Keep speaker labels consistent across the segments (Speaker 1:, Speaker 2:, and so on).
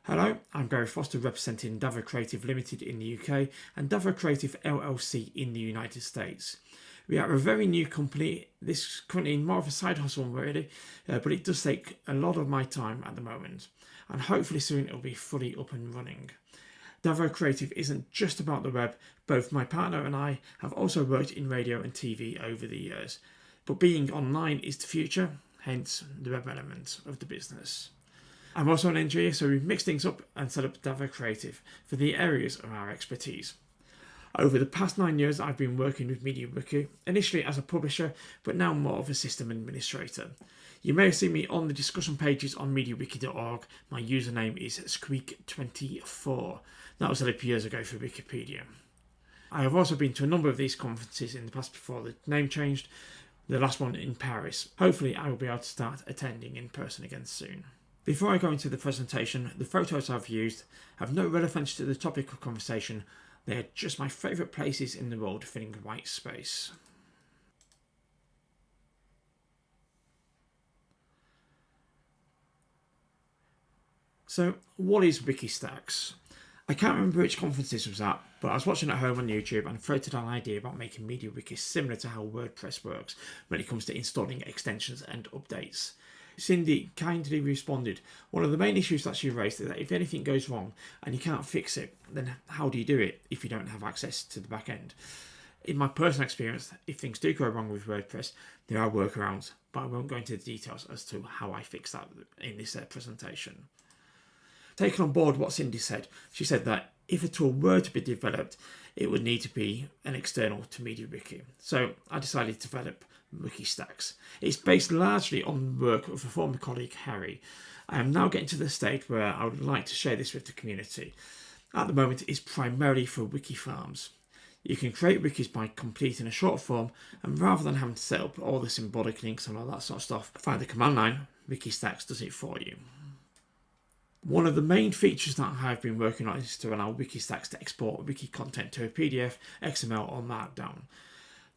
Speaker 1: Hello, I'm Gary Foster representing DAFO Creative Limited in the UK and DAFO Creative LLC in the United States. We are a very new company. This is currently more of a side hustle really, but it does take a lot of my time at the moment, and hopefully soon it'll be fully up and running. DAFO Creative isn't just about the web. Both my partner and I have also worked in radio and TV over the years, but being online is the future, hence the web element of the business. I'm also an engineer, so we've mixed things up and set up DAFO Creative for the areas of our expertise. Over the past 9 years, I've been working with MediaWiki, initially as a publisher, but now more of a system administrator. You may have seen me on the discussion pages on MediaWiki.org. My username is Squeak24. That was a few years ago for Wikipedia. I have also been to a number of these conferences in the past before the name changed, the last one in Paris. Hopefully I will be able to start attending in person again soon. Before I go into the presentation, the photos I've used have no relevance to the topic of conversation. They are just my favourite places in the world filling white space. So, what is WikiStax? I can't remember which conference this was at, but I was watching at home on YouTube and floated an idea about making MediaWiki similar to how WordPress works when it comes to installing extensions and updates. Cindy kindly responded, one of the main issues that she raised is that if anything goes wrong and you can't fix it, then how do you do it if you don't have access to the back end? In my personal experience, if things do go wrong with WordPress, there are workarounds, but I won't go into the details as to how I fix that in this presentation. Taking on board what Cindy said, she said that if a tool were to be developed, it would need to be an external to MediaWiki. So I decided to develop WikiStax. It's based largely on the work of a former colleague, Harry. I am now getting to the stage where I would like to share this with the community. At the moment, it's primarily for wiki farms. You can create wikis by completing a short form, and rather than having to set up all the symbolic links and all that sort of stuff, via the command line, WikiStax does it for you. One of the main features that I've been working on is to allow WikiStax to export wiki content to a PDF, XML or Markdown.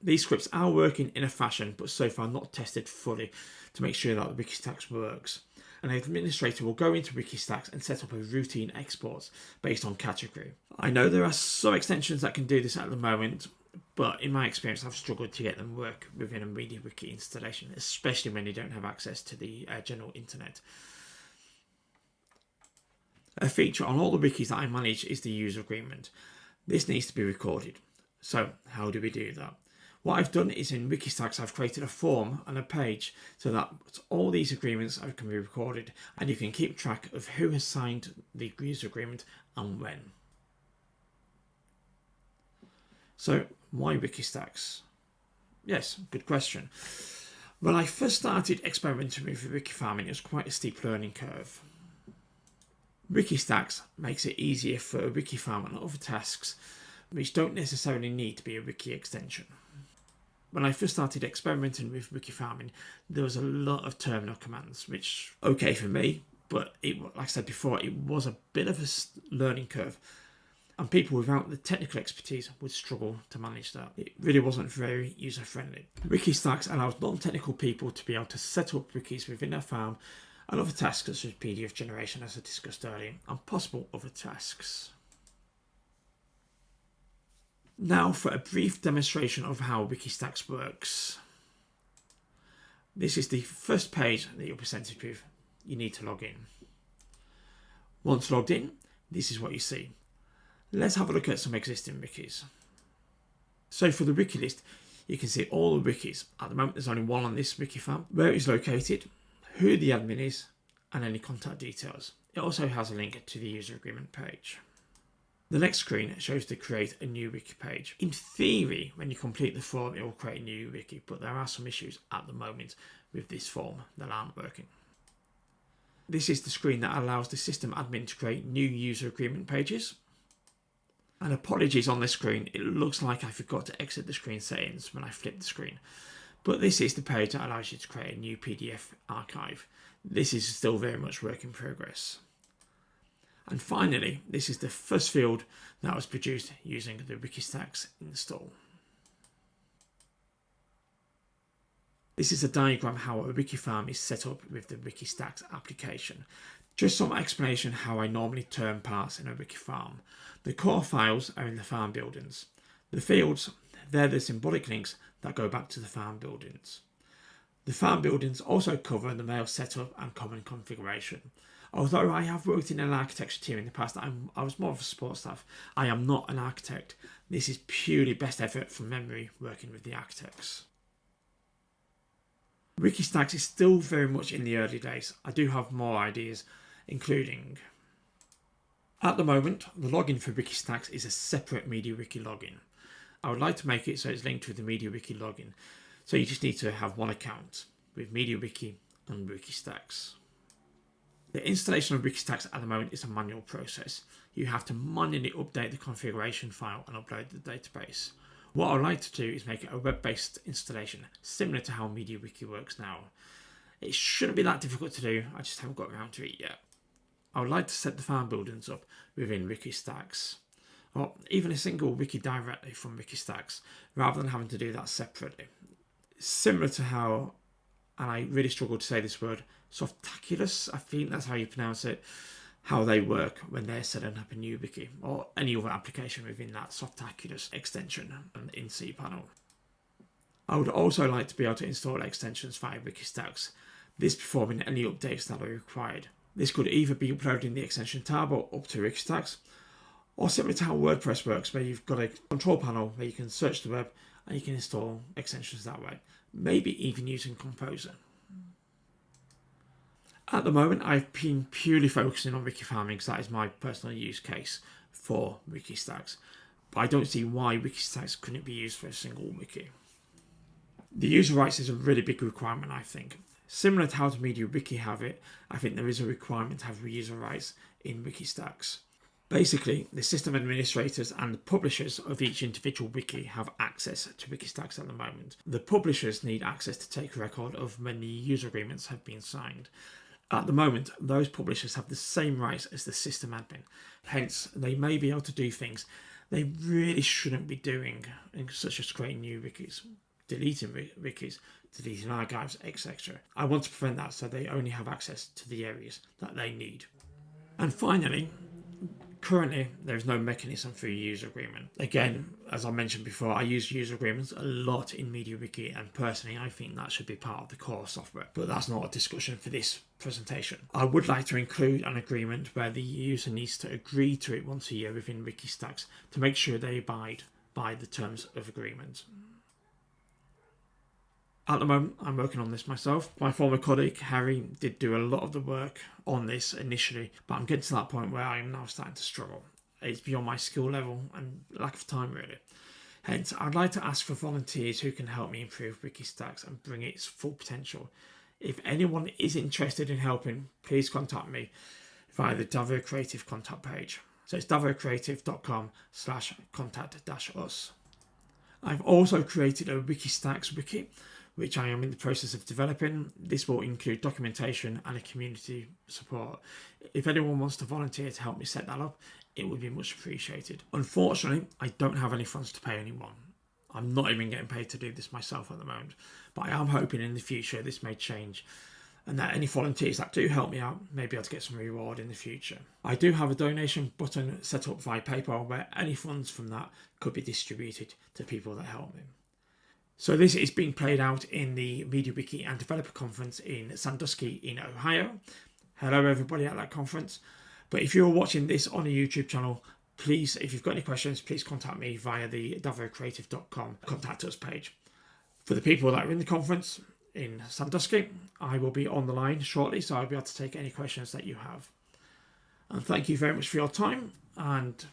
Speaker 1: These scripts are working in a fashion, but so far not tested fully to make sure that the WikiStax works. An administrator will go into WikiStax and set up a routine export based on category. I know there are some extensions that can do this at the moment, but in my experience I've struggled to get them work within a MediaWiki installation, especially when you don't have access to the general internet. A feature on all the wikis that I manage is the user agreement. This needs to be recorded. So how do we do that? What I've done is in WikiStax I've created a form and a page so that all these agreements can be recorded, and you can keep track of who has signed the user agreement and when. So why WikiStax? Yes, good question. When I first started experimenting with wiki farming, it was quite a steep learning curve. WikiStax makes it easier for a wiki farm and other tasks which don't necessarily need to be a wiki extension. When I first started experimenting with wiki farming, there was a lot of terminal commands, which okay for me, but like I said before, it was a bit of a learning curve, and people without the technical expertise would struggle to manage that. It really wasn't very user friendly. WikiStax allows non-technical people to be able to set up wikis within their farm and other tasks such as PDF generation, as I discussed earlier, and possible other tasks. Now for a brief demonstration of how WikiStax works. This is the first page that you're presented with. You need to log in. Once logged in, this is what you see. Let's have a look at some existing wikis. So for the wiki list, you can see all the wikis. At the moment there's only one on this wiki farm, where it's located, who the admin is, and any contact details. It also has a link to the user agreement page. The next screen shows to create a new wiki page. In theory, when you complete the form, it will create a new wiki, but there are some issues at the moment with this form that aren't working. This is the screen that allows the system admin to create new user agreement pages. And apologies on this screen, it looks like I forgot to exit the screen settings when I flipped the screen. But this is the page that allows you to create a new PDF archive. This is still very much work in progress. And finally, this is the first field that was produced using the WikiStax install. This is a diagram how a wiki farm is set up with the WikiStax application. Just some explanation how I normally term parts in a wiki farm. The core files are in the farm buildings. The fields, they're the symbolic links that go back to the farm buildings. The farm buildings also cover the mail setup and common configuration. Although I have worked in an architecture team in the past, I was more of a support staff. I am not an architect. This is purely best effort from memory working with the architects. WikiStax is still very much in the early days. I do have more ideas, including... At the moment, the login for WikiStax is a separate MediaWiki login. I would like to make it so it's linked with the MediaWiki login. So you just need to have one account with MediaWiki and WikiStax. The installation of WikiStax at the moment is a manual process. You have to manually update the configuration file and upload the database. What I'd like to do is make it a web-based installation, similar to how MediaWiki works now. It shouldn't be that difficult to do, I just haven't got around to it yet. I would like to set the farm buildings up within WikiStax, or even a single wiki directly from WikiStax, rather than having to do that separately. Similar to how, and I really struggle to say this word, Softaculous, I think that's how you pronounce it, how they work when they're setting up a new wiki or any other application within that Softaculous extension in cPanel. I would also like to be able to install extensions via WikiStax, this performing any updates that are required. This could either be uploading the extension tab or up to WikiStax, or similar to how WordPress works, where you've got a control panel where you can search the web and you can install extensions that way, maybe even using Composer. At the moment, I've been purely focusing on wiki farming because that is my personal use case for WikiStax. But I don't see why WikiStax couldn't be used for a single wiki. The user rights is a really big requirement, I think. Similar to how the MediaWiki have it, I think there is a requirement to have user rights in WikiStax. Basically, the system administrators and the publishers of each individual wiki have access to WikiStax at the moment. The publishers need access to take a record of when the user agreements have been signed. At the moment, those publishers have the same rights as the system admin. Hence, they may be able to do things they really shouldn't be doing, such as creating new wikis, deleting wikis, deleting archives, etc. I want to prevent that so they only have access to the areas that they need. And finally, currently there is no mechanism for a user agreement. Again, as I mentioned before, I use user agreements a lot in MediaWiki, and personally I think that should be part of the core software, but that's not a discussion for this presentation. I would like to include an agreement where the user needs to agree to it once a year within WikiStax to make sure they abide by the terms of agreement. At the moment, I'm working on this myself. My former colleague, Harry, did do a lot of the work on this initially, but I'm getting to that point where I am now starting to struggle. It's beyond my skill level and lack of time, really. Hence, I'd like to ask for volunteers who can help me improve WikiStax and bring its full potential. If anyone is interested in helping, please contact me via the DAFO Creative contact page. So it's davocreative.com/contact-us. I've also created a WikiStax wiki, which I am in the process of developing. This will include documentation and a community support. If anyone wants to volunteer to help me set that up, it would be much appreciated. Unfortunately, I don't have any funds to pay anyone. I'm not even getting paid to do this myself at the moment, but I am hoping in the future this may change and that any volunteers that do help me out may be able to get some reward in the future. I do have a donation button set up via PayPal where any funds from that could be distributed to people that help me. So this is being played out in the MediaWiki and Developer Conference in Sandusky in Ohio. Hello everybody at that conference. But if you're watching this on a YouTube channel, please, if you've got any questions, please contact me via the davocreative.com contact us page. For the people that are in the conference in Sandusky, I will be on the line shortly, so I'll be able to take any questions that you have. And thank you very much for your time, and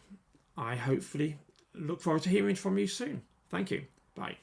Speaker 1: I hopefully look forward to hearing from you soon. Thank you. Bye.